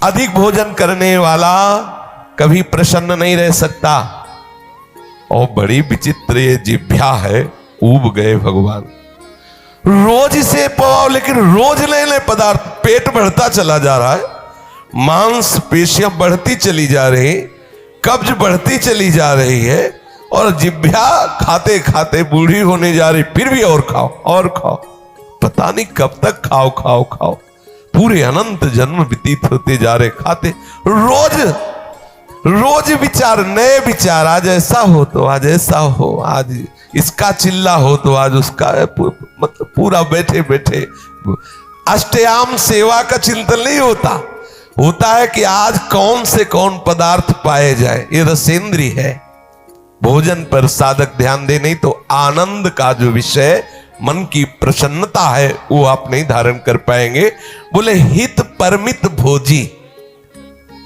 अधिक भोजन करने वाला कभी प्रसन्न नहीं रह सकता। और बड़ी विचित्र ये जिह्वा है, ऊब गए भगवान। रोज इसे पवाओ, लेकिन रोज नए नए पदार्थ, पेट बढ़ता चला जा रहा है, मांस पेशियां बढ़ती चली जा रही, कब्ज बढ़ती चली जा रही है, और जिह्वा खाते खाते बूढ़ी होने जा रही, फिर भी और खाओ और खाओ, पता नहीं कब तक खाओ खाओ खाओ। पूरे अनंत जन्म व्यतीत होते जा रहे खाते, रोज रोज विचार, नए विचार, आज ऐसा हो तो आज ऐसा हो, आज इसका चिल्ला हो तो आज उसका, मतलब पूरा बैठे बैठे अष्टयाम सेवा का चिंतन नहीं होता। होता है कि आज कौन से कौन पदार्थ पाए जाए। ये रसेंद्री है। भोजन पर साधक ध्यान दे, नहीं तो आनंद का जो विषय, मन की प्रसन्नता है, वो आप नहीं धारण कर पाएंगे। बोले हित परमित भोजी,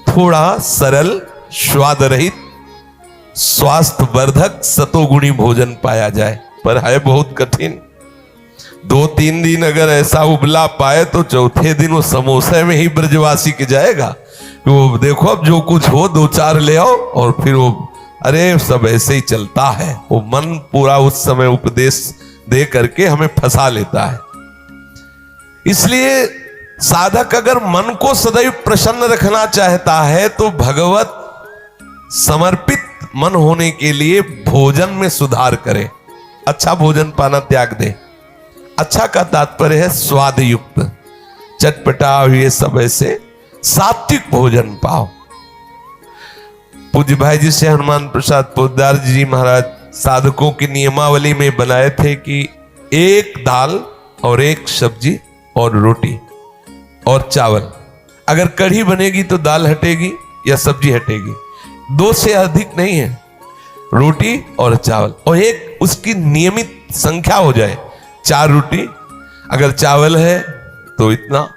थोड़ा सरल, स्वाद रहित, स्वास्थ्य वर्धक सतोगुणी भोजन पाया जाए, पर है बहुत कठिन। 2-3 दिन अगर ऐसा उबला पाए तो चौथे दिन वो समोसे में ही ब्रजवासी के जाएगा। वो देखो अब जो कुछ हो 2-4 ले आओ, और फिर वो अरे सब ऐसे ही चलता है। वो मन पूरा उस समय उपदेश दे करके हमें फंसा लेता है। इसलिए साधक अगर मन को सदैव प्रसन्न रखना चाहता है तो भगवत समर्पित मन होने के लिए भोजन में सुधार करे, अच्छा भोजन पाना त्याग दे। अच्छा का तात्पर्य है स्वाद युक्त, चटपटा, ये सब ऐसे सात्विक भोजन पाओ। पूज्य भाई जी से हनुमान प्रसाद पोद्दार जी महाराज साधकों की नियमावली में बनाए थे कि 1 दाल और 1 सब्जी और रोटी और चावल। अगर कढ़ी बनेगी तो दाल हटेगी या सब्जी हटेगी, 2 से अधिक नहीं है, रोटी और चावल, और एक उसकी नियमित संख्या हो जाए। 4 रोटी, अगर चावल है तो इतना,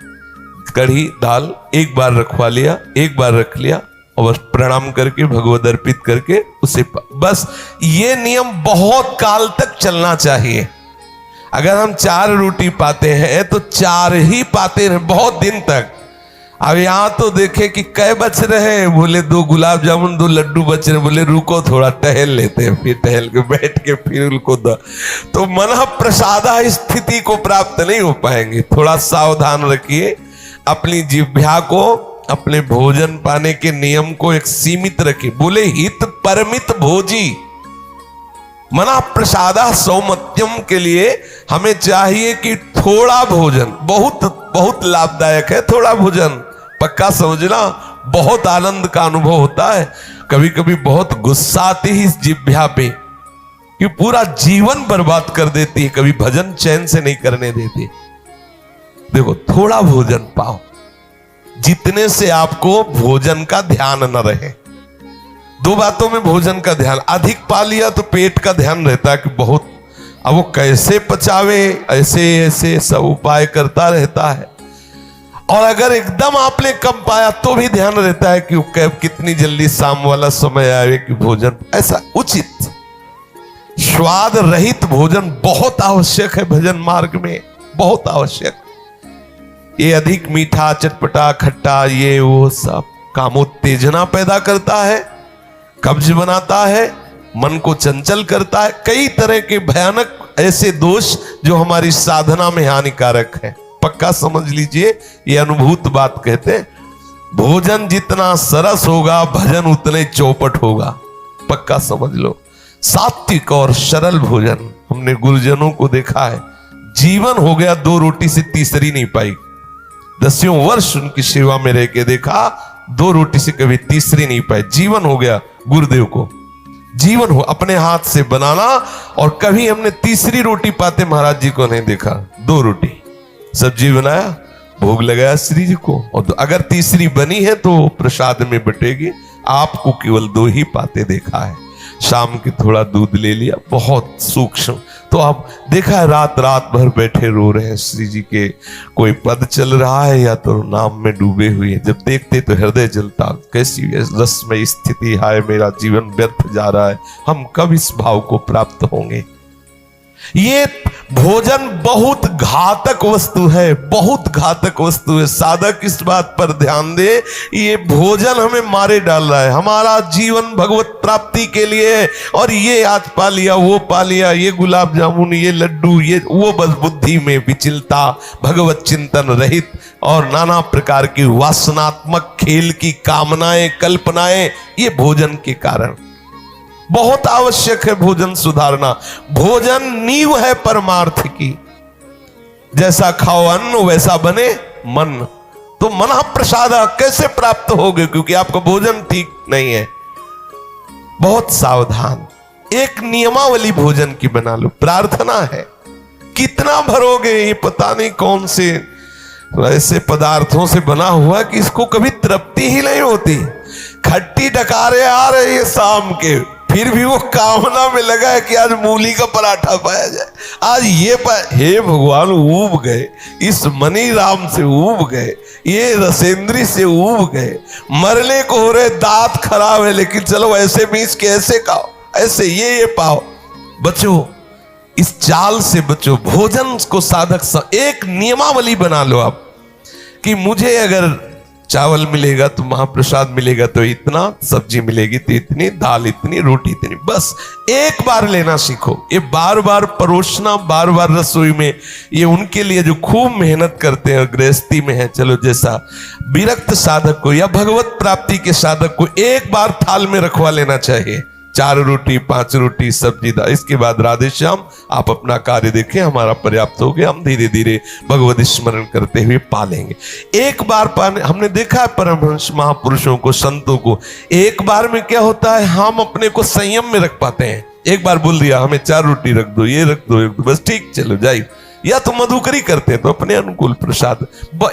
कढ़ी दाल एक बार रखवा लिया, एक बार रख लिया, और बस प्रणाम करके भगवत अर्पित करके उसे, बस ये नियम बहुत काल तक चलना चाहिए। अगर हम 4 रोटी पाते हैं तो 4 ही पाते हैं बहुत दिन तक। अब यहां तो देखे कि कै बच रहे हैं, बोले 2 गुलाब जामुन 2 लड्डू बच रहे, बोले रुको थोड़ा टहल लेते हैं, फिर टहल के बैठ के फिर उनको तो मन प्रसादा स्थिति को प्राप्त नहीं हो पाएंगे। थोड़ा सावधान रखिए, अपनी जिह्वा को, अपने भोजन पाने के नियम को एक सीमित रखिए। बोले हित परमित भोजी, मना प्रसादा सौमत्यम के लिए हमें चाहिए कि थोड़ा भोजन बहुत बहुत लाभदायक है। थोड़ा भोजन पक्का समझना, बहुत आनंद का अनुभव होता है। कभी कभी बहुत गुस्सा आती है इस जिह्वा पे कि पूरा जीवन बर्बाद कर देती है, कभी भजन चैन से नहीं करने देती। देखो थोड़ा भोजन पाओ, जितने से आपको भोजन का ध्यान न रहे। 2 बातों में भोजन का ध्यान, अधिक पा लिया तो पेट का ध्यान रहता है कि बहुत, अब वो कैसे पचावे, ऐसे ऐसे सब उपाय करता रहता है। और अगर एकदम आपने कम पाया तो भी ध्यान रहता है कि कितनी जल्दी शाम वाला समय आए कि भोजन, ऐसा उचित स्वाद रहित भोजन बहुत आवश्यक है भजन मार्ग में, बहुत आवश्यक। ये अधिक मीठा, चटपटा, खट्टा, ये वो सब कामोत्तेजना पैदा करता है, कब्ज बनाता है, मन को चंचल करता है, कई तरह के भयानक ऐसे दोष जो हमारी साधना में हानिकारक है। पक्का समझ लीजिए, ये अनुभूत बात कहते हैं। भोजन जितना सरस होगा भजन उतने चौपट होगा, पक्का समझ लो। सात्विक और सरल भोजन, हमने गुरुजनों को देखा है, जीवन हो गया 2 रोटी से तीसरी नहीं पाई। 10 वर्ष उनकी सेवा में रह के देखा, 2 रोटी से कभी तीसरी नहीं पाए। जीवन हो गया गुरुदेव को, जीवन हो अपने हाथ से बनाना, और कभी हमने तीसरी रोटी पाते महाराज जी को नहीं देखा। 2 रोटी सब्जी बनाया, भोग लगाया श्री जी को, और अगर तीसरी बनी है तो प्रसाद में बटेगी। आपको केवल 2 ही पाते देखा है। शाम के थोड़ा दूध ले लिया, बहुत सूक्ष्म। तो आप देखा है रात रात भर बैठे रो रहे हैं श्री जी के, कोई पद चल रहा है या तो नाम में डूबे हुए हैं। जब देखते तो हृदय जलता, कैसी रसमय स्थिति, हाय मेरा जीवन व्यर्थ जा रहा है, हम कब इस भाव को प्राप्त होंगे। ये भोजन बहुत घातक वस्तु है, बहुत घातक वस्तु है। साधक इस बात पर ध्यान दे, ये भोजन हमें मारे डाल रहा है। हमारा जीवन भगवत प्राप्ति के लिए है, और ये आज पा लिया, वो पा लिया, ये गुलाब जामुन, ये लड्डू, ये वो, बस बुद्धि में विचलता, भगवत चिंतन रहित और नाना प्रकार की वासनात्मक खेल की कामनाएं, कल्पनाएं, ये भोजन के कारण। बहुत आवश्यक है भोजन सुधारना। भोजन नींव है परमार्थ की। जैसा खाओ अन्न वैसा बने मन। तो मनः प्रसाद कैसे प्राप्त होगे, क्योंकि आपका भोजन ठीक नहीं है। बहुत सावधान, एक नियमावली भोजन की बना लो। प्रार्थना है, कितना भरोगे, ये पता नहीं कौन से ऐसे पदार्थों से बना हुआ कि इसको कभी तृप्ति ही नहीं होती। खट्टी डकारे आ रहे हैं शाम के, फिर भी वो कामना में लगा है कि आज मूली का पराठा पाया जाए, आज ये हे भगवान, ऊब गए, इस मनी राम से ऊब गए, ये रसेंद्री से ऊब गए, मरने को हो रहे, दांत खराब है, लेकिन चलो ऐसे मीस के ऐसे खाओ, ऐसे ये पाओ। बचो, इस चाल से बचो। भोजन को साधक एक नियमावली बना लो आप, कि मुझे अगर चावल मिलेगा तो महाप्रसाद मिलेगा तो इतना, सब्जी मिलेगी तो इतनी, दाल इतनी, रोटी इतनी, बस एक बार लेना सीखो। ये बार बार परोसना, बार बार रसोई में, ये उनके लिए जो खूब मेहनत करते हैं, गृहस्थी में है। चलो, जैसा विरक्त साधक को या भगवत प्राप्ति के साधक को एक बार थाल में रखवा लेना चाहिए। 4 रोटी, 5 रोटी, सब्जी, दाल। इसके बाद राधे श्याम, आप अपना कार्य देखें, हमारा पर्याप्त हो गया, हम धीरे धीरे भगवत स्मरण करते हुए पालेंगे। एक बार पाने, हमने देखा है परमहंस महापुरुषों को, संतों को, एक बार में क्या होता है, हम अपने को संयम में रख पाते हैं। एक बार बोल दिया हमें 4 रोटी रख दो, ये रख दो, बस ठीक, चलो जाइए। या तो मधुकरी करते हैं तो अपने अनुकूल प्रसाद।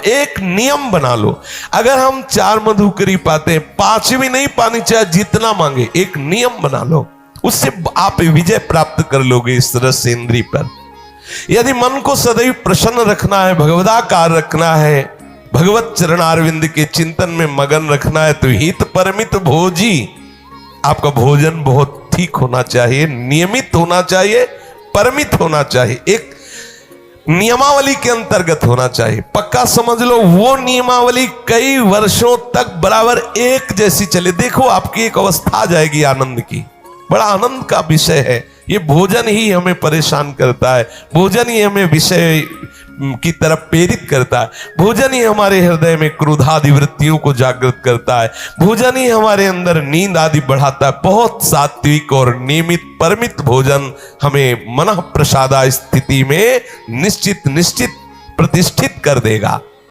एक नियम बना लो, अगर हम 4 मधुकरी पाते हैं, 5वीं नहीं पानी चाहे जितना मांगे, एक नियम बना लो, उससे आप विजय प्राप्त कर लोगे इस रसेंद्री पर। यदि मन को सदैव प्रसन्न रखना है, भगवदाकार रखना है, भगवत चरणारविंद के चिंतन में मगन रखना है, तो हित परमित भोजी, आपका भोजन बहुत ठीक होना चाहिए, नियमित होना चाहिए, परमित होना चाहिए, एक नियमावली के अंतर्गत होना चाहिए। पक्का समझ लो, वो नियमावली कई वर्षों तक बराबर एक जैसी चले। देखो, आपकी एक अवस्था आ जाएगी आनंद की, बड़ा आनंद का विषय है। ये भोजन ही हमें परेशान करता है, भोजन ही हमें विषय की तरफ प्रेरित करता है, भोजन ही हमारे हृदय में क्रोधादि वृत्तियों को जागृत करता है, भोजन ही हमारे अंदर नींद आदि बढ़ाता है। बहुत सात्विक और नियमित परमित भोजन हमें मनः प्रसादा स्थिति में निश्चित प्रतिष्ठित कर देगा।